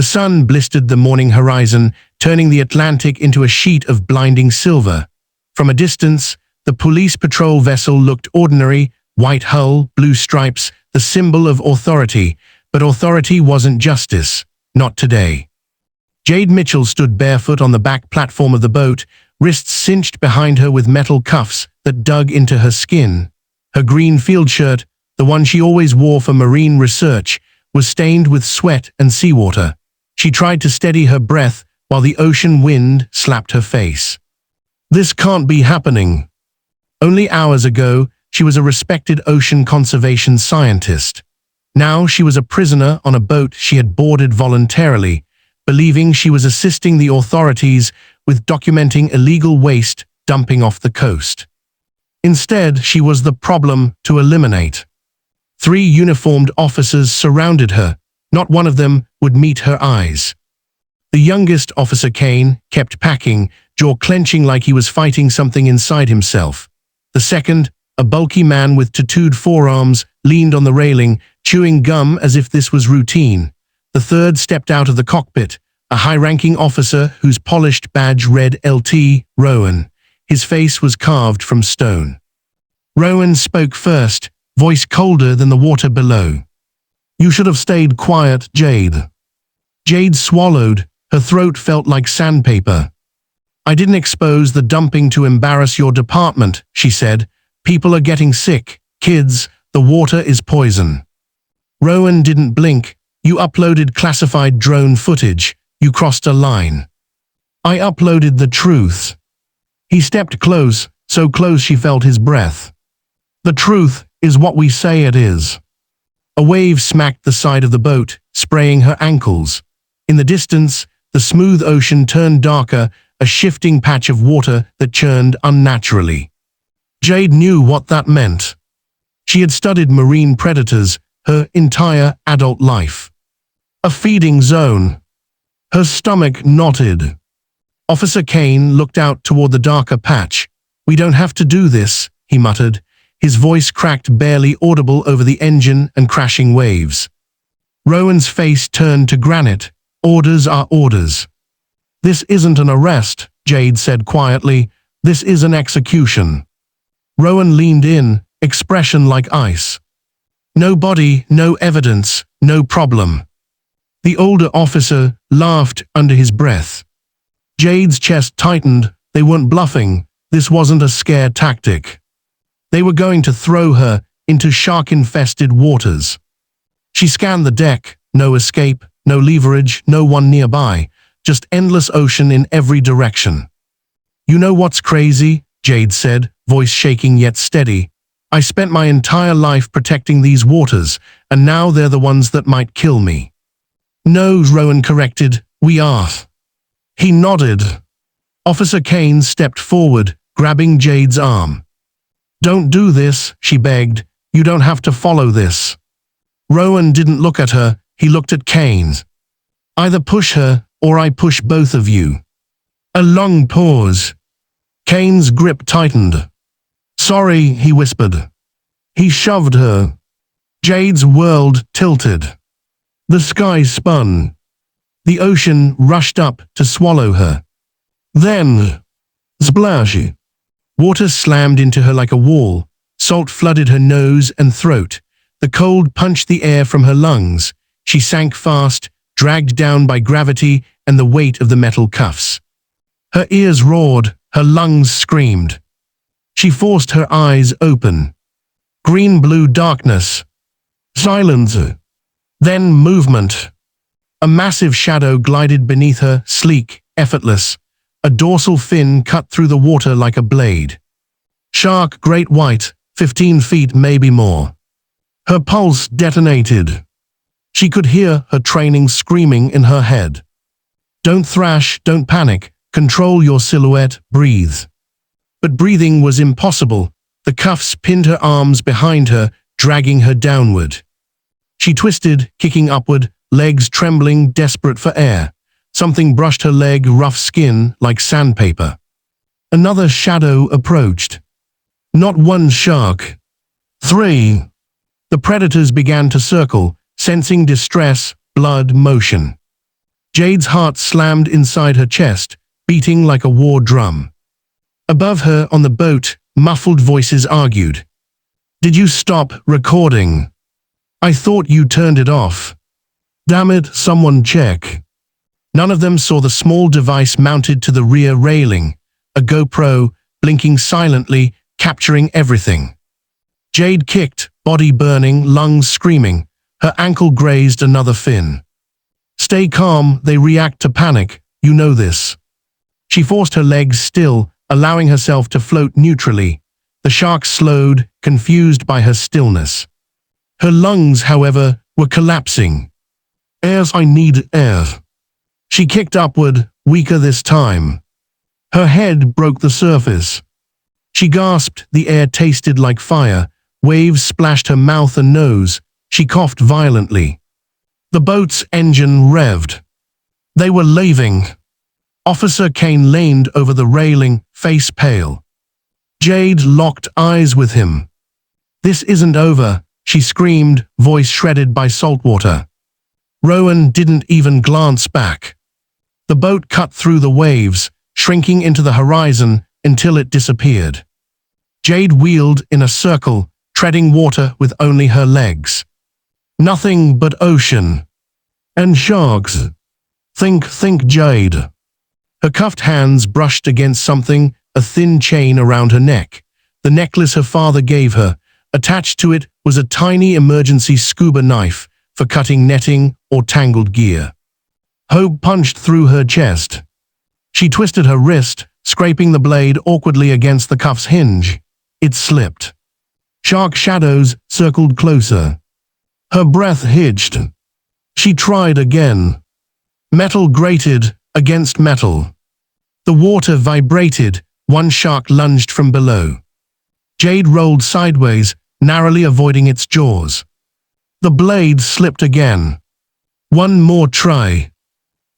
The sun blistered the morning horizon, turning the Atlantic into a sheet of blinding silver. From a distance, the police patrol vessel looked ordinary, white hull, blue stripes, the symbol of authority. But authority wasn't justice. Not today. Jade Mitchell stood barefoot on the back platform of the boat, wrists cinched behind her with metal cuffs that dug into her skin. Her green field shirt, the one she always wore for marine research, was stained with sweat and seawater. She tried to steady her breath while the ocean wind slapped her face. This can't be happening. Only hours ago, she was a respected ocean conservation scientist. Now she was a prisoner on a boat she had boarded voluntarily, believing she was assisting the authorities with documenting illegal waste dumping off the coast. Instead, she was the problem to eliminate. 3 uniformed officers surrounded her. Not one of them would meet her eyes. The youngest, Officer Kane, kept packing, jaw clenching like he was fighting something inside himself. The second, a bulky man with tattooed forearms, leaned on the railing, chewing gum as if this was routine. The third stepped out of the cockpit, a high-ranking officer whose polished badge read LT, Rowan. His face was carved from stone. Rowan spoke first, voice colder than the water below. "You should have stayed quiet, Jade." Jade swallowed. Her throat felt like sandpaper. "I didn't expose the dumping to embarrass your department," she said. "People are getting sick. Kids, the water is poison." Rowan didn't blink. "You uploaded classified drone footage. You crossed a line." "I uploaded the truth." He stepped close, so close she felt his breath. "The truth is what we say it is." A wave smacked the side of the boat, spraying her ankles. In the distance, the smooth ocean turned darker, a shifting patch of water that churned unnaturally. Jade knew what that meant. She had studied marine predators her entire adult life. A feeding zone. Her stomach knotted. Officer Kane looked out toward the darker patch. "We don't have to do this," he muttered. His voice cracked, barely audible over the engine and crashing waves. Rowan's face turned to granite. "Orders are orders." "This isn't an arrest," Jade said quietly. "This is an execution." Rowan leaned in, expression like ice. "No body, no evidence, no problem." The older officer laughed under his breath. Jade's chest tightened. They weren't bluffing. This wasn't a scare tactic. They were going to throw her into shark-infested waters. She scanned the deck. No escape, no leverage, no one nearby. Just endless ocean in every direction. "You know what's crazy?" Jade said, voice shaking yet steady. "I spent my entire life protecting these waters, and now they're the ones that might kill me." "No," Rowan corrected. "We are." He nodded. Officer Kane stepped forward, grabbing Jade's arm. "Don't do this," she begged. "You don't have to follow this." Rowan didn't look at her. He looked at Kane. "Either push her, or I push both of you." A long pause. Kane's grip tightened. "Sorry," he whispered. He shoved her. Jade's world tilted. The sky spun. The ocean rushed up to swallow her. Then, splash! Water slammed into her like a wall. Salt flooded her nose and throat. The cold punched the air from her lungs. She sank fast, dragged down by gravity and the weight of the metal cuffs. Her ears roared, her lungs screamed. She forced her eyes open. Green-blue darkness. Silence. Then movement. A massive shadow glided beneath her, sleek, effortless. A dorsal fin cut through the water like a blade. Shark, great white, 15 feet, maybe more. Her pulse detonated. She could hear her training screaming in her head. "Don't thrash, don't panic, control your silhouette, breathe." But breathing was impossible. The cuffs pinned her arms behind her, dragging her downward. She twisted, kicking upward, legs trembling, desperate for air. Something brushed her leg, rough skin like sandpaper. Another shadow approached. Not one shark. 3. The predators began to circle, sensing distress, blood, motion. Jade's heart slammed inside her chest, beating like a war drum. Above her on the boat, muffled voices argued. "Did you stop recording? I thought you turned it off. Damn it, someone check." None of them saw the small device mounted to the rear railing, a GoPro, blinking silently, capturing everything. Jade kicked, body burning, lungs screaming. Her ankle grazed another fin. "Stay calm, they react to panic, you know this." She forced her legs still, allowing herself to float neutrally. The shark slowed, confused by her stillness. Her lungs, however, were collapsing. I need air." She kicked upward, weaker this time. Her head broke the surface. She gasped, the air tasted like fire. Waves splashed her mouth and nose. She coughed violently. The boat's engine revved. They were leaving. Officer Kane leaned over the railing, face pale. Jade locked eyes with him. "This isn't over," she screamed, voice shredded by saltwater. Rowan didn't even glance back. The boat cut through the waves, shrinking into the horizon until it disappeared. Jade wheeled in a circle, treading water with only her legs. Nothing but ocean. And sharks. Think, Jade. Her cuffed hands brushed against something, a thin chain around her neck. The necklace her father gave her. Attached to it was a tiny emergency scuba knife for cutting netting or tangled gear. Hope punched through her chest. She twisted her wrist, scraping the blade awkwardly against the cuff's hinge. It slipped. Shark shadows circled closer. Her breath hitched. She tried again. Metal grated against metal. The water vibrated. One shark lunged from below. Jade rolled sideways, narrowly avoiding its jaws. The blade slipped again. One more try.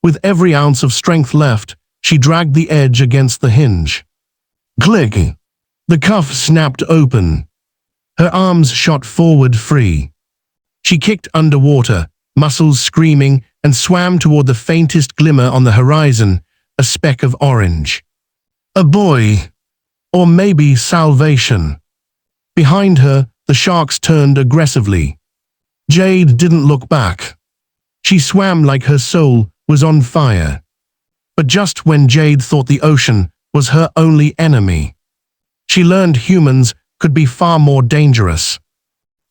With every ounce of strength left, she dragged the edge against the hinge. Click! The cuff snapped open. Her arms shot forward free. She kicked underwater, muscles screaming, and swam toward the faintest glimmer on the horizon, a speck of orange. A buoy. Or maybe salvation. Behind her, the sharks turned aggressively. Jade didn't look back. She swam like her soul was on fire. But just when Jade thought the ocean was her only enemy, she learned humans could be far more dangerous.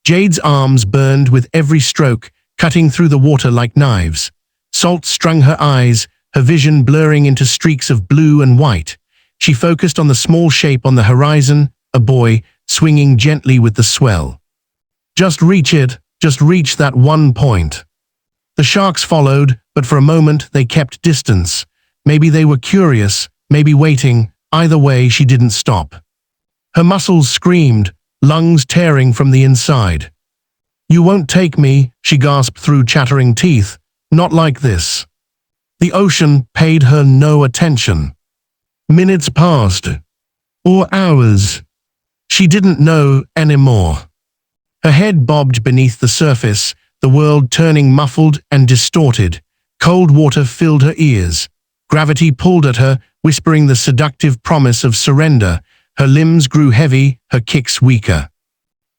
Jade's arms burned with every stroke, cutting through the water like knives. Salt strung her eyes, her vision blurring into streaks of blue and white. She focused on the small shape on the horizon, a buoy, swinging gently with the swell. Just reach it, just reach that one point. The sharks followed, but for a moment they kept distance. Maybe they were curious, maybe waiting. Either way, she didn't stop. Her muscles screamed, lungs tearing from the inside. "You won't take me," she gasped through chattering teeth. "Not like this." The ocean paid her no attention. Minutes passed. Or hours. She didn't know anymore. Her head bobbed beneath the surface, the world turning muffled and distorted. Cold water filled her ears. Gravity pulled at her, whispering the seductive promise of surrender. Her limbs grew heavy, her kicks weaker.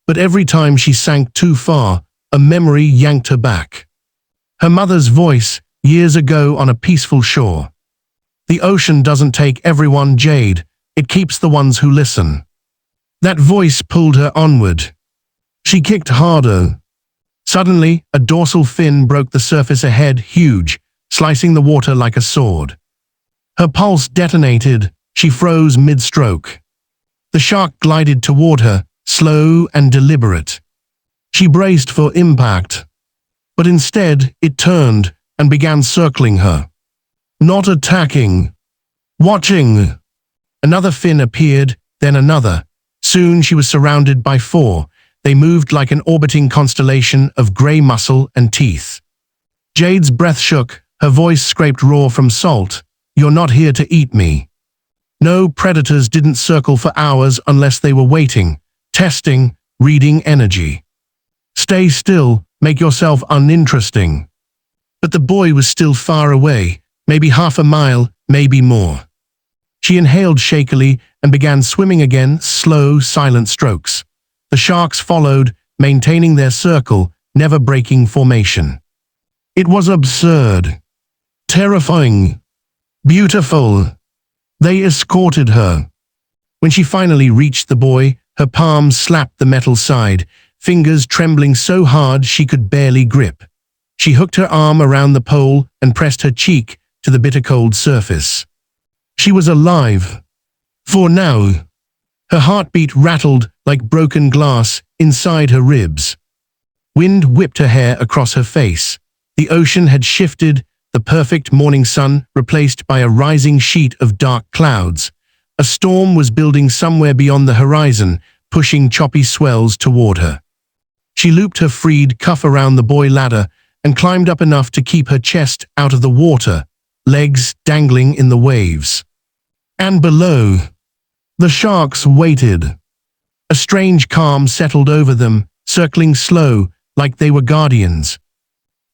But every time she sank too far, a memory yanked her back. Her mother's voice, years ago on a peaceful shore. "The ocean doesn't take everyone, Jade. It keeps the ones who listen." That voice pulled her onward. She kicked harder. Suddenly, a dorsal fin broke the surface ahead, huge, slicing the water like a sword. Her pulse detonated. She froze mid-stroke. The shark glided toward her, slow and deliberate. She braced for impact. But instead, it turned and began circling her. Not attacking. Watching. Another fin appeared, then another. Soon she was surrounded by 4. They moved like an orbiting constellation of gray muscle and teeth. Jade's breath shook, her voice scraped raw from salt. "You're not here to eat me." No, predators didn't circle for hours unless they were waiting, testing, reading energy. "Stay still, make yourself uninteresting." But the boy was still far away, maybe half a mile, maybe more. She inhaled shakily and began swimming again, slow, silent strokes. The sharks followed, maintaining their circle, never breaking formation. It was absurd. Terrifying. Beautiful. They escorted her. When she finally reached the boy, her palms slapped the metal side, fingers trembling so hard she could barely grip. She hooked her arm around the pole and pressed her cheek to the bitter-cold surface. She was alive. For now. Her heartbeat rattled like broken glass inside her ribs. Wind whipped her hair across her face. The ocean had shifted, the perfect morning sun replaced by a rising sheet of dark clouds. A storm was building somewhere beyond the horizon, pushing choppy swells toward her. She looped her freed cuff around the buoy ladder and climbed up enough to keep her chest out of the water, legs dangling in the waves. And below, the sharks waited. A strange calm settled over them, circling slow, like they were guardians.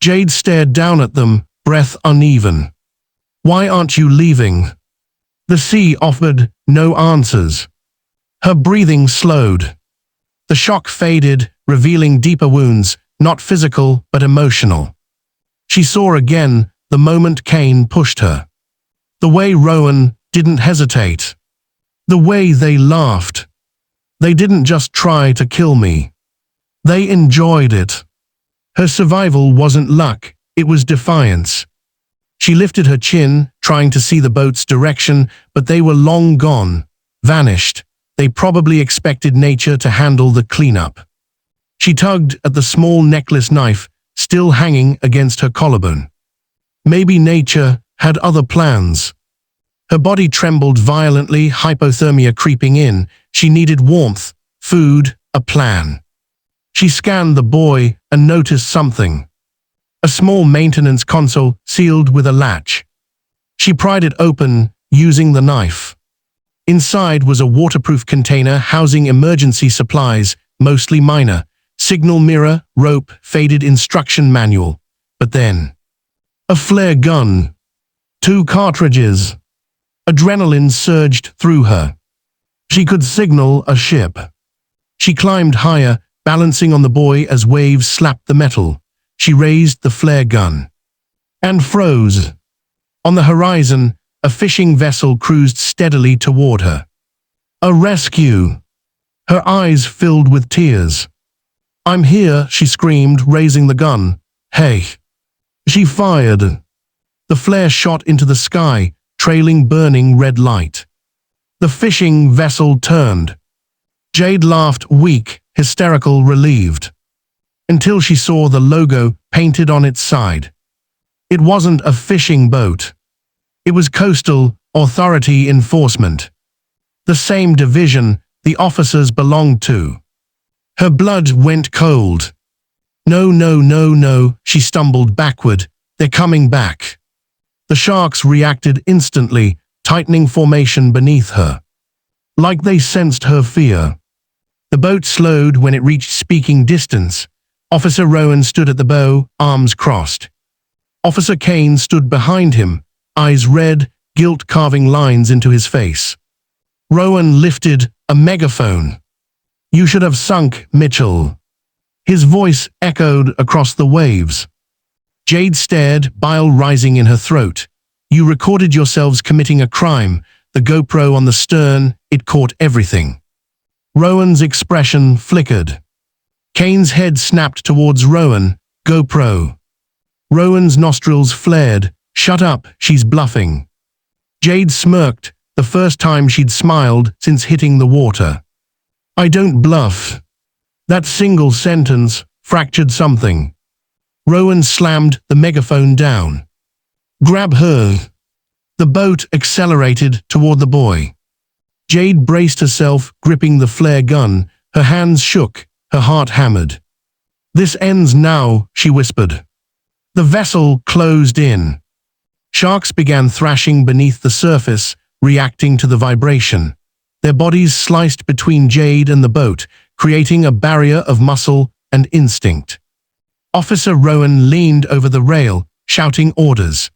Jade stared down at them, breath uneven. "Why aren't you leaving?" The sea offered no answers. Her breathing slowed. The shock faded, revealing deeper wounds, not physical but emotional. She saw again the moment Kane pushed her. The way Rowan didn't hesitate. The way they laughed. They didn't just try to kill me. They enjoyed it. Her survival wasn't luck, it was defiance. She lifted her chin, trying to see the boat's direction, but they were long gone, vanished. They probably expected nature to handle the cleanup. She tugged at the small necklace knife, still hanging against her collarbone. Maybe nature had other plans. Her body trembled violently, hypothermia creeping in. She needed warmth, food, a plan. She scanned the buoy and noticed something. A small maintenance console sealed with a latch. She pried it open, using the knife. Inside was a waterproof container housing emergency supplies, mostly minor. Signal mirror, rope, faded instruction manual. But then, a flare gun. 2 cartridges. Adrenaline surged through her. She could signal a ship. She climbed higher, balancing on the buoy as waves slapped the metal. She raised the flare gun. And froze. On the horizon, a fishing vessel cruised steadily toward her. A rescue. Her eyes filled with tears. "I'm here," she screamed, raising the gun. "Hey." She fired. The flare shot into the sky, trailing burning red light. The fishing vessel turned. Jade laughed, weak, hysterical, relieved. Until she saw the logo painted on its side. It wasn't a fishing boat. It was Coastal Authority Enforcement. The same division the officers belonged to. Her blood went cold. "No, no, no, no," she stumbled backward. "They're coming back." The sharks reacted instantly, tightening formation beneath her. Like they sensed her fear. The boat slowed when it reached speaking distance. Officer Rowan stood at the bow, arms crossed. Officer Kane stood behind him, eyes red, guilt carving lines into his face. Rowan lifted a megaphone. "You should have sunk, Mitchell." His voice echoed across the waves. Jade stared, bile rising in her throat. "You recorded yourselves committing a crime. The GoPro on the stern, it caught everything." Rowan's expression flickered. Kane's head snapped towards Rowan. "GoPro." Rowan's nostrils flared. "Shut up, she's bluffing." Jade smirked, the first time she'd smiled since hitting the water. "I don't bluff." That single sentence fractured something. Rowan slammed the megaphone down. "Grab her." The boat accelerated toward the buoy. Jade braced herself, gripping the flare gun. Her hands shook, her heart hammered. "This ends now," she whispered. The vessel closed in. Sharks began thrashing beneath the surface, reacting to the vibration. Their bodies sliced between Jade and the boat, creating a barrier of muscle and instinct. Officer Rowan leaned over the rail, shouting orders.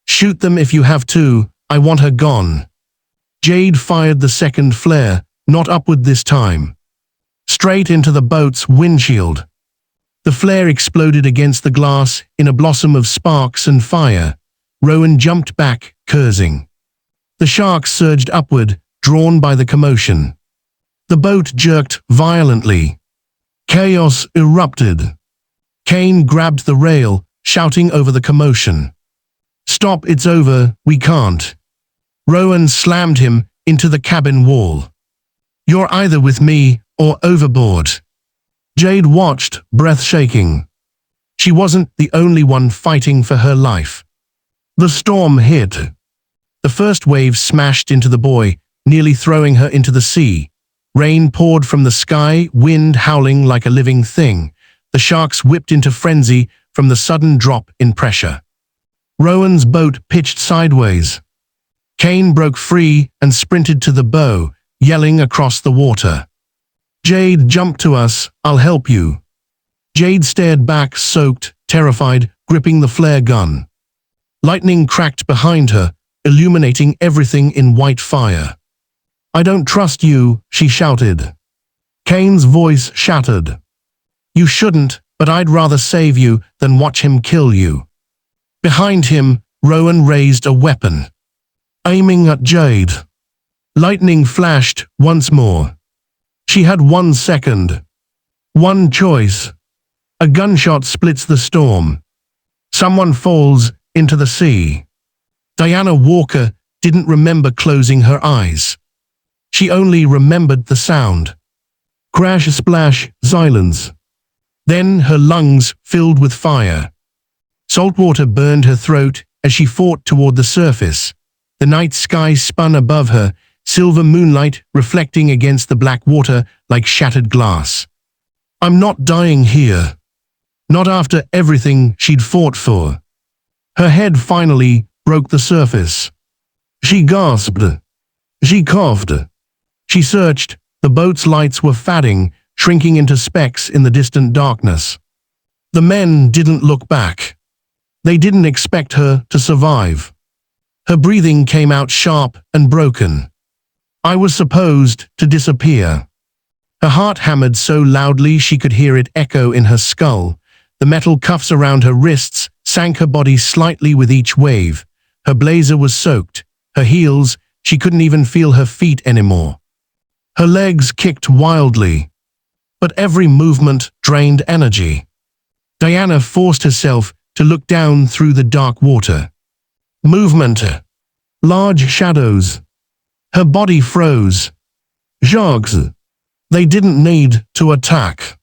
"Shoot them if you have to, I want her gone." Jade fired the second flare, not upward this time. Straight into the boat's windshield. The flare exploded against the glass in a blossom of sparks and fire. Rowan jumped back, cursing. The shark surged upward, drawn by the commotion. The boat jerked violently. Chaos erupted. Kane grabbed the rail, shouting over the commotion. "Stop, it's over, we can't." Rowan slammed him into the cabin wall. "You're either with me or overboard." Jade watched, breath shaking. She wasn't the only one fighting for her life. The storm hit. The first wave smashed into the boy, nearly throwing her into the sea. Rain poured from the sky, wind howling like a living thing. The sharks whipped into frenzy from the sudden drop in pressure. Rowan's boat pitched sideways. Kane broke free and sprinted to the bow, yelling across the water. "Jade, jump to us, I'll help you." Jade stared back, soaked, terrified, gripping the flare gun. Lightning cracked behind her, illuminating everything in white fire. "I don't trust you," she shouted. Kane's voice shattered. "You shouldn't, but I'd rather save you than watch him kill you." Behind him, Rowan raised a weapon, aiming at Jade. Lightning flashed once more. She had 1 second. One choice. A gunshot splits the storm. Someone falls into the sea. Diana Walker didn't remember closing her eyes. She only remembered the sound. Crash, splash, silence. Then her lungs filled with fire. Salt water burned her throat as she fought toward the surface. The night sky spun above her, silver moonlight reflecting against the black water like shattered glass. "I'm not dying here." Not after everything she'd fought for. Her head finally broke the surface. She gasped. She coughed. She searched. The boat's lights were fading, shrinking into specks in the distant darkness. The men didn't look back. They didn't expect her to survive. Her breathing came out sharp and broken. "I was supposed to disappear." Her heart hammered so loudly she could hear it echo in her skull. The metal cuffs around her wrists sank her body slightly with each wave. Her blazer was soaked. Her heels, she couldn't even feel her feet anymore. Her legs kicked wildly. But every movement drained energy. Diana forced herself to look down through the dark water. Movement. Large shadows. Her body froze. Sharks. They didn't need to attack.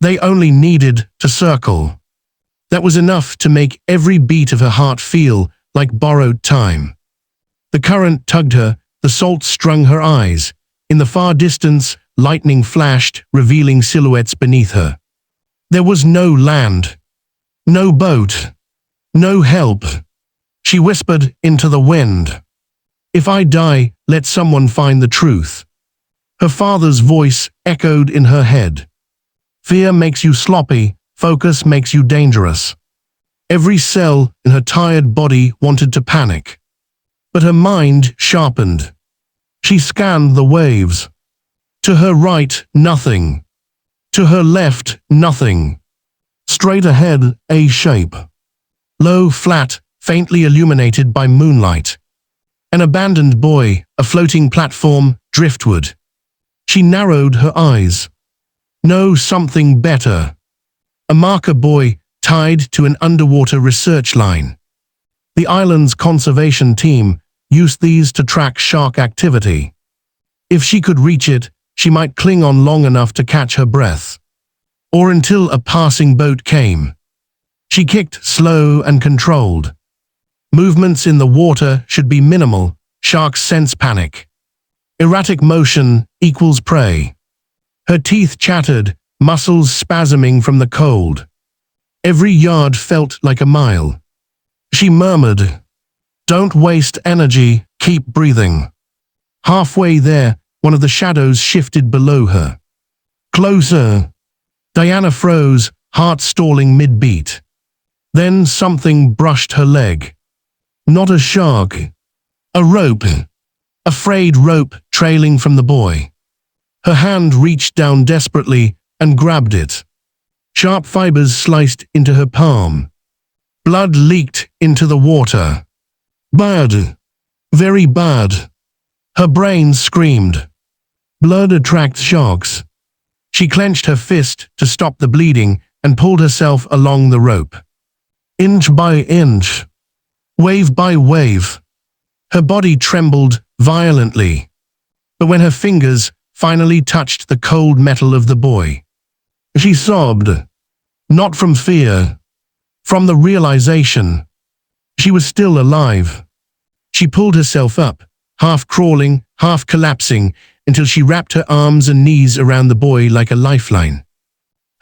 They only needed to circle. That was enough to make every beat of her heart feel like borrowed time. The current tugged her, the salt strung her eyes. In the far distance, lightning flashed, revealing silhouettes beneath her. There was no land. No boat. No help. She whispered into the wind. "If I die, let someone find the truth." Her father's voice echoed in her head. "Fear makes you sloppy, focus makes you dangerous." Every cell in her tired body wanted to panic. But her mind sharpened. She scanned the waves. To her right, nothing. To her left, nothing. Straight ahead, a shape. Low, flat, faintly illuminated by moonlight. An abandoned buoy, a floating platform, driftwood. She narrowed her eyes. No, something better. A marker buoy tied to an underwater research line. The island's conservation team used these to track shark activity. If she could reach it, she might cling on long enough to catch her breath. Or until a passing boat came. She kicked slow and controlled. Movements in the water should be minimal. Sharks sense panic. Erratic motion equals prey. Her teeth chattered, muscles spasming from the cold. Every yard felt like a mile. She murmured, "Don't waste energy, keep breathing." Halfway there, one of the shadows shifted below her. Closer. Diana froze, heart stalling mid-beat. Then something brushed her leg. Not a shark. A rope. A frayed rope trailing from the boy. Her hand reached down desperately and grabbed it. Sharp fibers sliced into her palm. Blood leaked into the water. Bad. Very bad. Her brain screamed. Blood attracts sharks. She clenched her fist to stop the bleeding and pulled herself along the rope. Inch by inch. Wave by wave. Her body trembled violently. But when her fingers finally touched the cold metal of the boy, she sobbed. Not from fear. From the realization. She was still alive. She pulled herself up, half crawling, half collapsing, until she wrapped her arms and knees around the boy like a lifeline.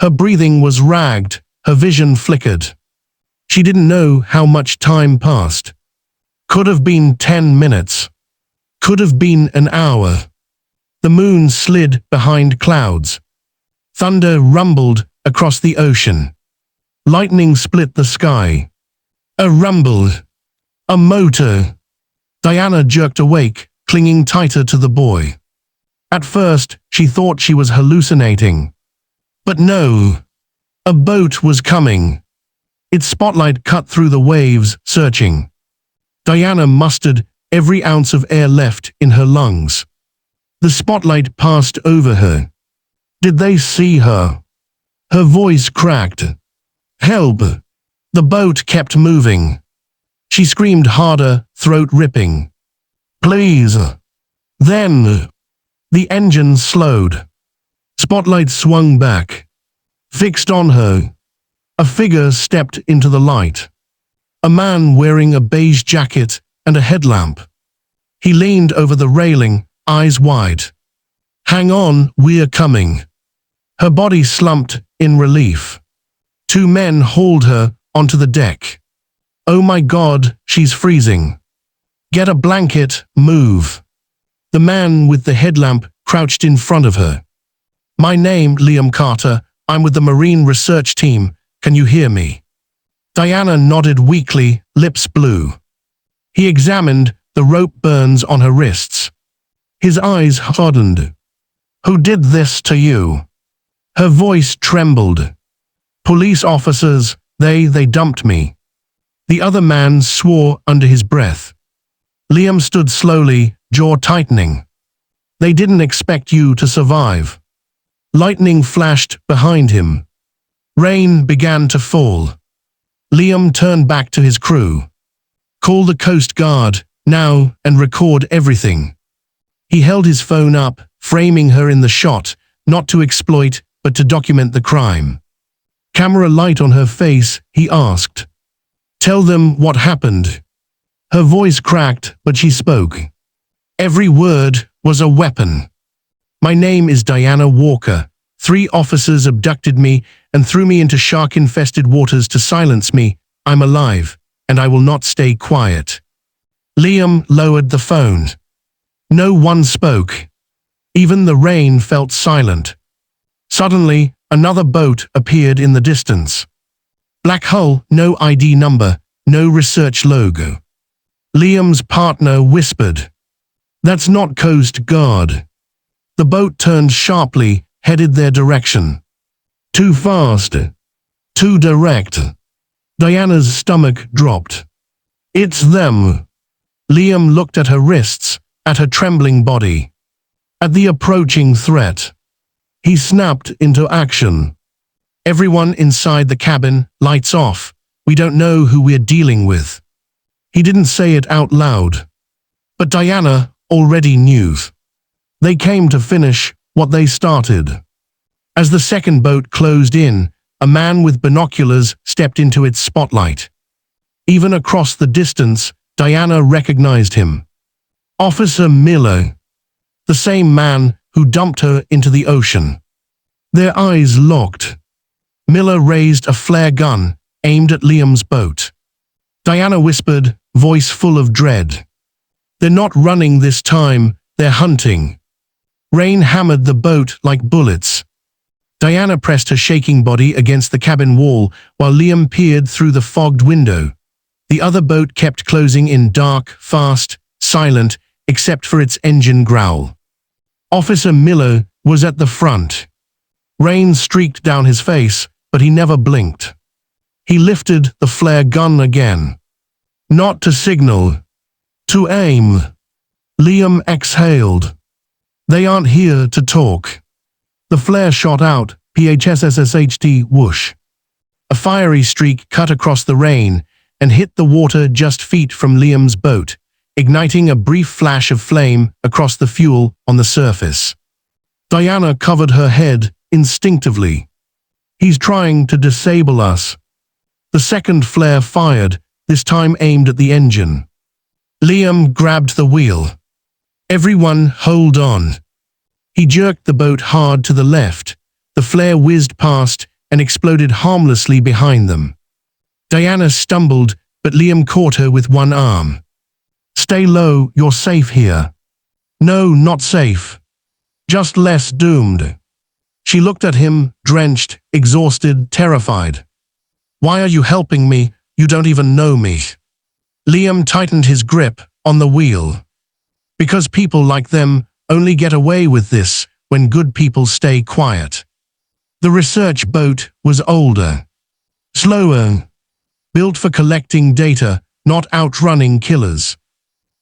Her breathing was ragged, her vision flickered. She didn't know how much time passed. Could have been 10 minutes. Could have been an hour. The moon slid behind clouds. Thunder rumbled across the ocean. Lightning split the sky. A rumble. A motor. Diana jerked awake, clinging tighter to the boy. At first, she thought she was hallucinating. But no. A boat was coming. Its spotlight cut through the waves, searching. Diana mustered every ounce of air left in her lungs. The spotlight passed over her. Did they see her? Her voice cracked. Help! The boat kept moving. She screamed harder, throat ripping. Please! Then, the engine slowed. Spotlight swung back. Fixed on her. A figure stepped into the light. A man wearing a beige jacket and a headlamp. He leaned over the railing, eyes wide. Hang on, we're coming. Her body slumped in relief. Two men hauled her onto the deck. Oh my God, she's freezing. Get a blanket, move. The man with the headlamp crouched in front of her. My name, Liam Carter. I'm with the Marine Research Team. Can you hear me? Diana nodded weakly, lips blue. He examined the rope burns on her wrists. His eyes hardened. Who did this to you? Her voice trembled. Police officers, they dumped me. The other man swore under his breath. Liam stood slowly, jaw tightening. They didn't expect you to survive. Lightning flashed behind him. Rain began to fall. Liam turned back to his crew. Call the Coast Guard, now, and record everything. He held his phone up, framing her in the shot, not to exploit, but to document the crime. Camera light on her face, he asked. Tell them what happened. Her voice cracked, but she spoke. Every word was a weapon. My name is Diana Walker. 3 officers abducted me and threw me into shark-infested waters to silence me. I'm alive, and I will not stay quiet. Liam lowered the phone. No one spoke. Even the rain felt silent. Suddenly, another boat appeared in the distance. Black hull, no ID number, no research logo. Liam's partner whispered, "That's not Coast Guard." The boat turned sharply, headed their direction. Too fast. Too direct. Diana's stomach dropped. It's them. Liam looked at her wrists, at her trembling body. At the approaching threat. He snapped into action. Everyone inside the cabin, lights off. We don't know who we're dealing with. He didn't say it out loud. But Diana already knew. They came to finish what they started. As the second boat closed in, a man with binoculars stepped into its spotlight. Even across the distance, Diana recognized him. Officer Miller. The same man who dumped her into the ocean. Their eyes locked. Miller raised a flare gun, aimed at Liam's boat. Diana whispered, voice full of dread. They're not running this time, they're hunting. Rain hammered the boat like bullets. Diana pressed her shaking body against the cabin wall while Liam peered through the fogged window. The other boat kept closing in, dark, fast, silent, except for its engine growl. Officer Miller was at the front. Rain streaked down his face, but he never blinked. He lifted the flare gun again. Not to signal. To aim. Liam exhaled. They aren't here to talk. The flare shot out, PHSSSHT whoosh. A fiery streak cut across the rain and hit the water just feet from Liam's boat, igniting a brief flash of flame across the fuel on the surface. Diana covered her head instinctively. He's trying to disable us. The second flare fired, this time aimed at the engine. Liam grabbed the wheel. Everyone hold on. He jerked the boat hard to the left. The flare whizzed past and exploded harmlessly behind them. Diana stumbled, but Liam caught her with one arm. Stay low, you're safe here. No, not safe. Just less doomed. She looked at him, drenched, exhausted, terrified. Why are you helping me? You don't even know me. Liam tightened his grip on the wheel. Because people like them only get away with this when good people stay quiet. The research boat was older, slower, built for collecting data, not outrunning killers.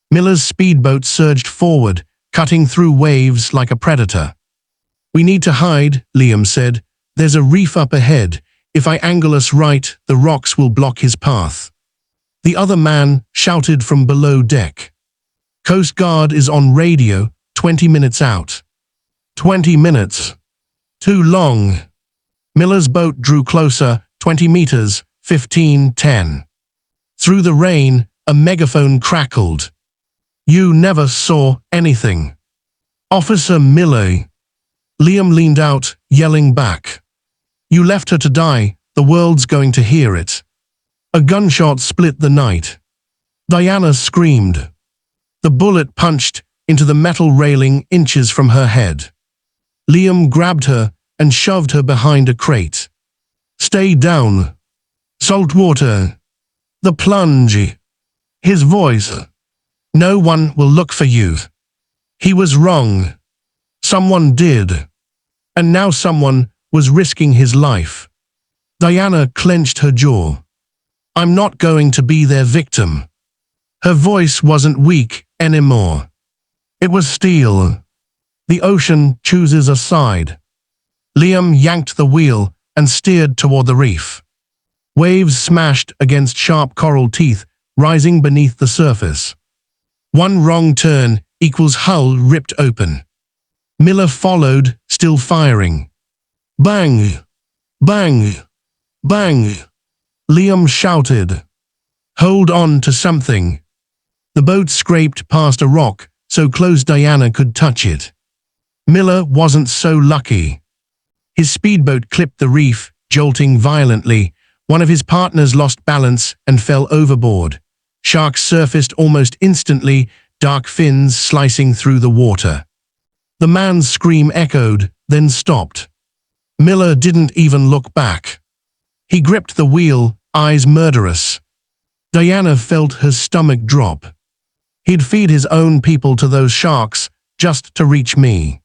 Miller's speedboat surged forward, cutting through waves like a predator. We need to hide, Liam said. There's a reef up ahead. If I angle us right, the rocks will block his path. The other man shouted from below deck. Coast Guard is on radio, 20 minutes out. 20 minutes. Too long. Miller's boat drew closer, 20 meters, 15, 10. Through the rain, a megaphone crackled. You never saw anything. Officer Miller. Liam leaned out, yelling back. You left her to die, the world's going to hear it. A gunshot split the night. Diana screamed. The bullet punched into the metal railing inches from her head. Liam grabbed her and shoved her behind a crate. Stay down. Salt water. The plunge. His voice. No one will look for you. He was wrong. Someone did. And now someone was risking his life. Diana clenched her jaw. I'm not going to be their victim. Her voice wasn't weak anymore. It was steel. The ocean chooses a side. Liam yanked the wheel and steered toward the reef. Waves smashed against sharp coral teeth, rising beneath the surface. One wrong turn equals hull ripped open. Miller followed, still firing. Bang! Bang! Bang! Liam shouted. Hold on to something. The boat scraped past a rock, so close Diana could touch it. Miller wasn't so lucky. His speedboat clipped the reef, jolting violently. One of his partners lost balance and fell overboard. Sharks surfaced almost instantly, dark fins slicing through the water. The man's scream echoed, then stopped. Miller didn't even look back. He gripped the wheel, eyes murderous. Diana felt her stomach drop. He'd feed his own people to those sharks, just to reach me.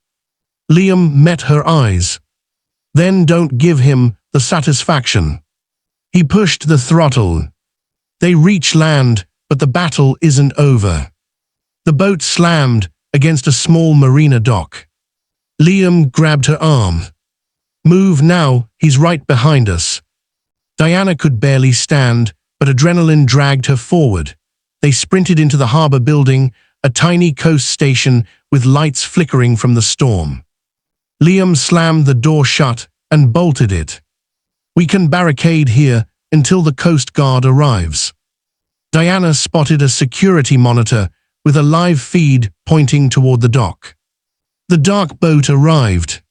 Liam met her eyes. Then don't give him the satisfaction. He pushed the throttle. They reach land, but the battle isn't over. The boat slammed against a small marina dock. Liam grabbed her arm. Move now, he's right behind us. Diana could barely stand, but adrenaline dragged her forward. They sprinted into the harbor building, a tiny coast station with lights flickering from the storm. Liam slammed the door shut and bolted it. We can barricade here until the Coast Guard arrives. Diana spotted a security monitor with a live feed pointing toward the dock. The dark boat arrived.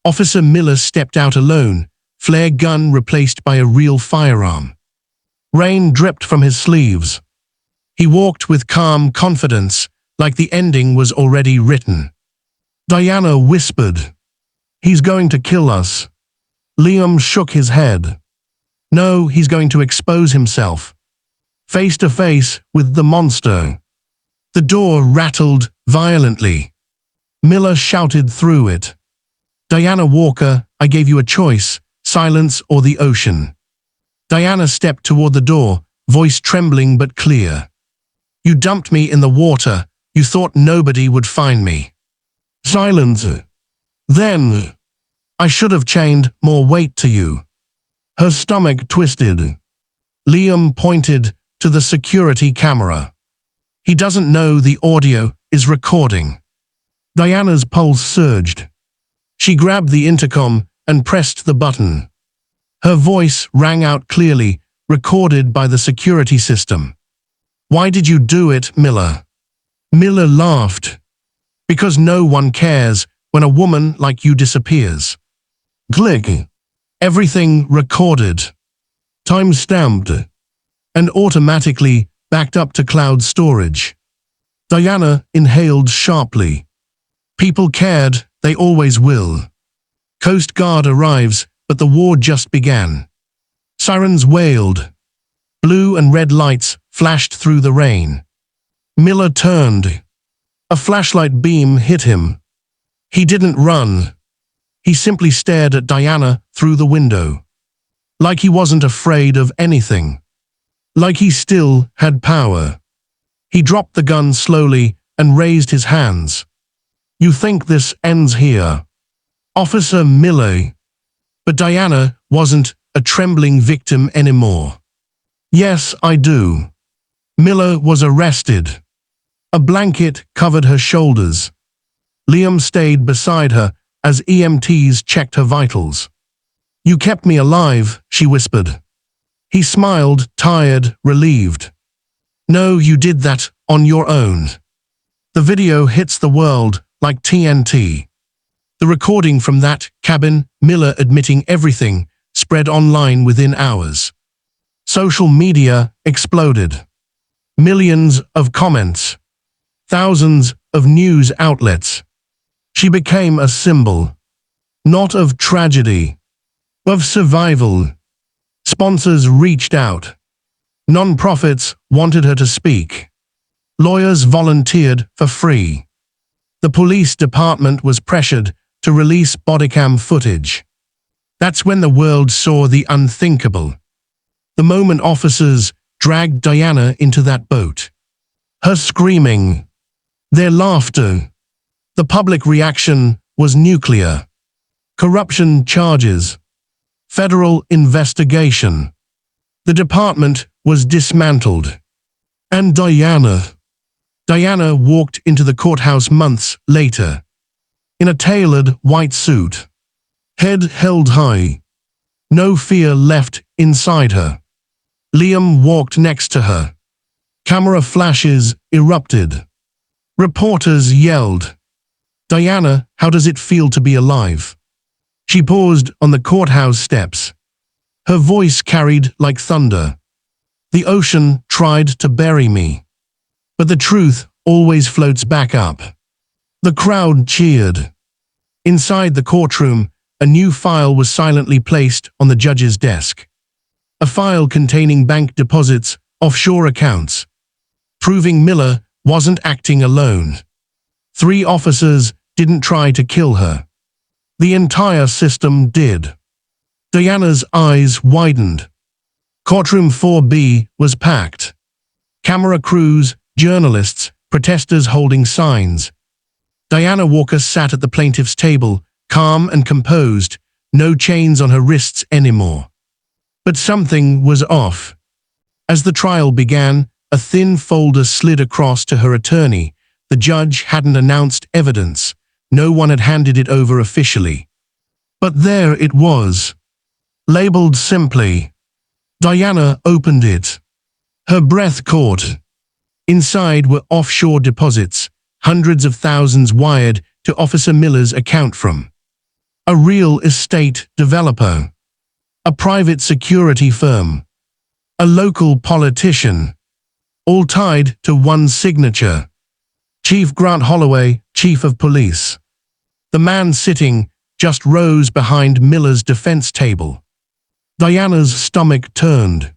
Officer Miller stepped out alone, flare gun replaced by a real firearm. Rain dripped from his sleeves. He walked with calm confidence, like the ending was already written. Diana whispered, "He's going to kill us." Liam shook his head. No, he's going to expose himself. Face to face with the monster. The door rattled violently. Miller shouted through it. Diana Walker, I gave you a choice, silence or the ocean. Diana stepped toward the door, voice trembling but clear. You dumped me in the water. You thought nobody would find me. Silence. Then, I should have chained more weight to you. Her stomach twisted. Liam pointed to the security camera. He doesn't know the audio is recording. Diana's pulse surged. She grabbed the intercom and pressed the button. Her voice rang out clearly, recorded by the security system. Why did you do it, Miller? Miller laughed. Because no one cares when a woman like you disappears. Click. Everything recorded. Time-stamped. And automatically backed up to cloud storage. Diana inhaled sharply. People cared, they always will. Coast Guard arrives, but the war just began. Sirens wailed. Blue and red lights flashed through the rain. Miller turned. A flashlight beam hit him. He didn't run. He simply stared at Diana through the window. Like he wasn't afraid of anything. Like he still had power. He dropped the gun slowly and raised his hands. You think this ends here? Officer Miller. But Diana wasn't a trembling victim anymore. Yes, I do. Miller was arrested. A blanket covered her shoulders. Liam stayed beside her as EMTs checked her vitals. You kept me alive, she whispered. He smiled, tired, relieved. No, you did that on your own. The video hits the world like TNT. The recording from that cabin, Miller admitting everything, spread online within hours. Social media exploded. Millions of comments. Thousands of news outlets. She became a symbol. Not of tragedy, of survival. Sponsors reached out. Non-profits wanted her to speak. Lawyers volunteered for free. The police department was pressured to release bodycam footage. That's when the world saw the unthinkable. The moment officers dragged Diana into that boat. Her screaming. Their laughter. The public reaction was nuclear. Corruption charges. Federal investigation. The department was dismantled. And Diana walked into the courthouse months later. In a tailored white suit. Head held high. No fear left inside her. Liam walked next to her. Camera flashes erupted. Reporters yelled. Diana, how does it feel to be alive? She paused on the courthouse steps. Her voice carried like thunder. The ocean tried to bury me. But the truth always floats back up. The crowd cheered. Inside the courtroom, a new file was silently placed on the judge's desk. A file containing bank deposits, offshore accounts. Proving Miller wasn't acting alone. 3 officers didn't try to kill her. The entire system did. Diana's eyes widened. Courtroom 4B was packed. Camera crews, journalists, protesters holding signs. Diana Walker sat at the plaintiff's table, calm and composed, no chains on her wrists anymore. But something was off. As the trial began, a thin folder slid across to her attorney. The judge hadn't announced evidence. No one had handed it over officially. But there it was. Labeled simply. Diana opened it. Her breath caught. Inside were offshore deposits, hundreds of thousands wired to Officer Miller's account from a real estate developer, a private security firm, a local politician, all tied to one signature. Chief Grant Holloway, Chief of Police. The man sitting just rose behind Miller's defense table. Diana's stomach turned.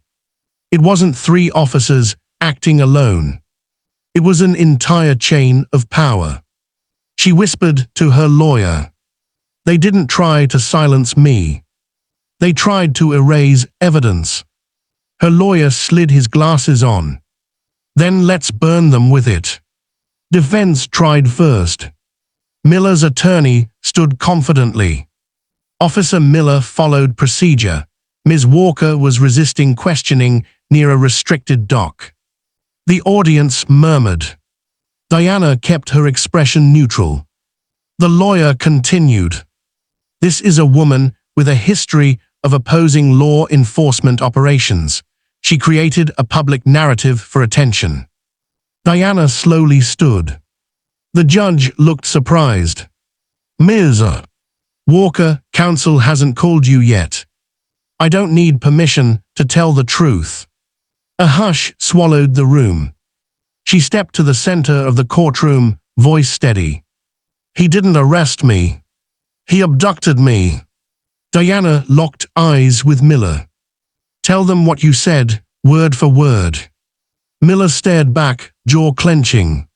It wasn't three officers acting alone. It was an entire chain of power. She whispered to her lawyer. They didn't try to silence me. They tried to erase evidence. Her lawyer slid his glasses on. Then let's burn them with it. Defense tried first. Miller's attorney stood confidently. Officer Miller followed procedure. Ms. Walker was resisting questioning near a restricted dock. The audience murmured. Diana kept her expression neutral. The lawyer continued. This is a woman with a history of opposing law enforcement operations. She created a public narrative for attention. Diana slowly stood. The judge looked surprised. Ms. Walker, counsel hasn't called you yet. I don't need permission to tell the truth. A hush swallowed the room. She stepped to the center of the courtroom, voice steady. He didn't arrest me. He abducted me. Diana locked eyes with Miller. Tell them what you said, word for word. Miller stared back, jaw clenching.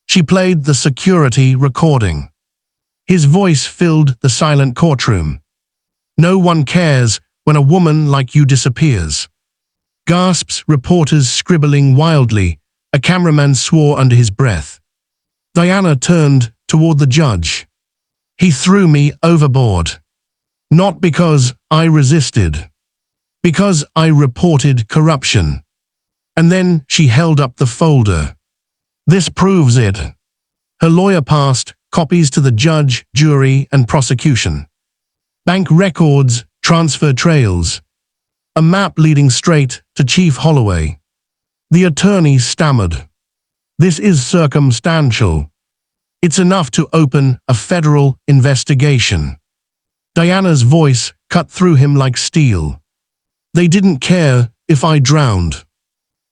She played the security recording. His voice filled the silent courtroom. No one cares when a woman like you disappears. Gasps, reporters scribbling wildly. A cameraman swore under his breath. Diana turned toward the judge. He threw me overboard. Not because I resisted. Because I reported corruption. And then she held up the folder. This proves it. Her lawyer passed copies to the judge, jury, and prosecution. Bank records, transfer trails. A map leading straight to Chief Holloway. The attorney stammered. This is circumstantial. It's enough to open a federal investigation. Diana's voice cut through him like steel. They didn't care if I drowned.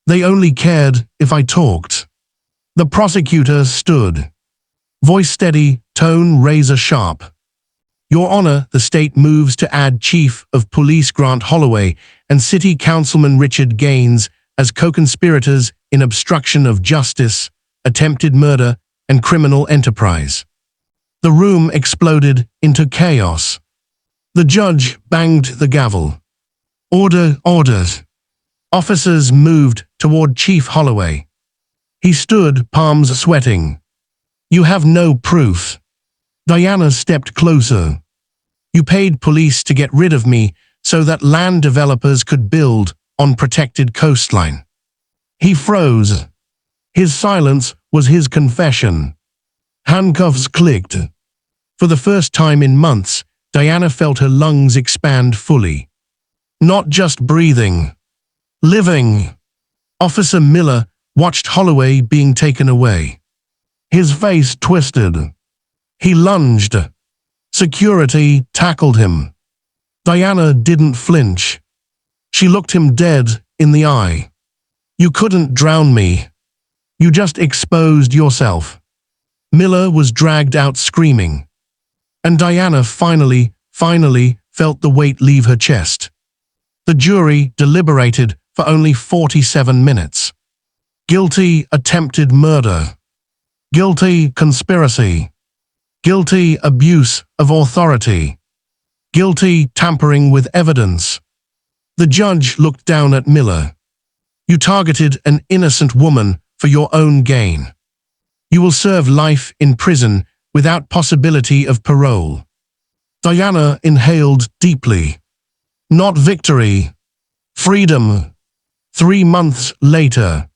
They only cared if I talked. The prosecutor stood. Voice steady, tone razor sharp. Your Honor, the state moves to add Chief of Police Grant Holloway and City Councilman Richard Gaines as co-conspirators in obstruction of justice, attempted murder, and criminal enterprise. The room exploded into chaos. The judge banged the gavel. Order, order. Officers moved toward Chief Holloway. He stood, palms sweating. You have no proof. Diana stepped closer. You paid police to get rid of me so that land developers could build on protected coastline. He froze. His silence was his confession. Handcuffs clicked. For the first time in months, Diana felt her lungs expand fully. Not just breathing. Living. Officer Miller watched Holloway being taken away. His face twisted. He lunged. Security tackled him. Diana didn't flinch. She looked him dead in the eye. You couldn't drown me. You just exposed yourself. Miller was dragged out screaming. And Diana finally felt the weight leave her chest. The jury deliberated for only 47 minutes. Guilty attempted murder. Guilty conspiracy. Guilty abuse of authority. Guilty tampering with evidence. The judge looked down at Miller. You targeted an innocent woman for your own gain. You will serve life in prison without possibility of parole. Diana inhaled deeply. Not victory. Freedom. 3 months later.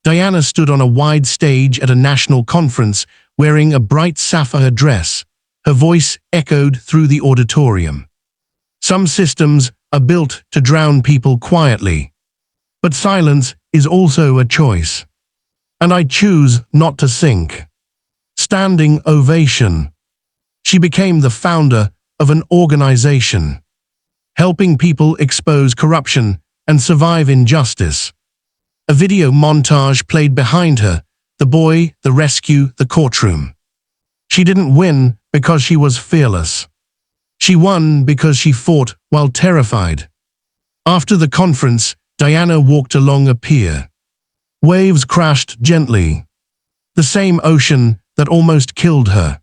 Diana stood on a wide stage at a national conference wearing a bright sapphire dress. Her voice echoed through the auditorium. Some systems are built to drown people quietly. But silence is also a choice. And I choose not to sink. Standing ovation. She became the founder of an organization, helping people expose corruption and survive injustice. A video montage played behind her, the boy, the rescue, the courtroom. She didn't win because she was fearless. She won because she fought while terrified. After the conference, Diana walked along a pier. Waves crashed gently. The same ocean that almost killed her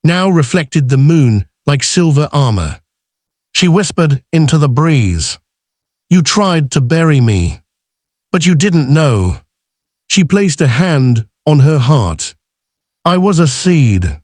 now reflected the moon like silver armor. She whispered into the breeze, "You tried to bury me, but you didn't know." She placed a hand on her heart. "I was a seed.